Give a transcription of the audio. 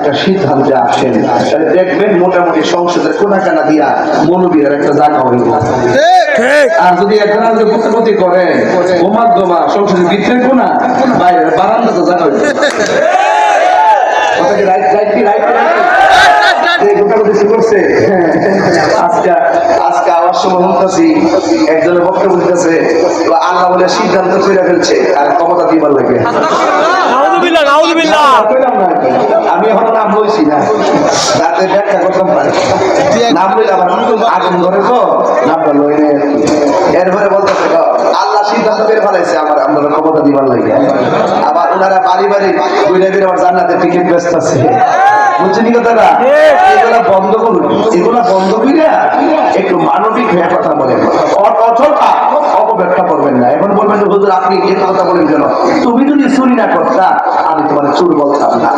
একটা সিদ্ধান্তে আসেন, তাহলে দেখবেন মোটামুটি সংসদের কোনাকানা দিয়া মৌলবীর একটা জায়গা হইল। আর যদি একজন প্রতি করে ওমা সংসদের ভিতরে কোনা বাইরের বারান্দা তো জায়গা হইল। আজকে আমার সময় বলতেছি, একজনের বক্তব্য বলতেছে আল্লাহ বলে সিদ্ধান্ত করে ফেলছে আর ক্ষমতা দিবার লাগে। আমি এখন নাম বলছি না, তাতে ব্যাখ্যা করতাম পারি, নাম বললে আমার আগুন ধরে তো নামটা লই নেই। এরপরে বলতেছে আল্লাহ সিদ্ধান্ত করে ফেলাইছে আমার আমরা ক্ষমতা দিবার লাগে। আবার ওনারা বাড়ি বাড়ি ঘুরে ঘুরে আমার জান্নাতের টিকিট ব্যস্ত আছে। বুঝছেন কথাটা? এগুলা বন্ধ করুন, এগুলা বন্ধ করিয়া একটু মানবিক হয়ে কথা বলেন, অযথা অপব্যাখ্যা করবেন না। এখন বলবেন হুজুর আপনি এ কথা বলেন কেন? তুমি যদি চুরি না করতা আমি তোমার চুর বলতাম না।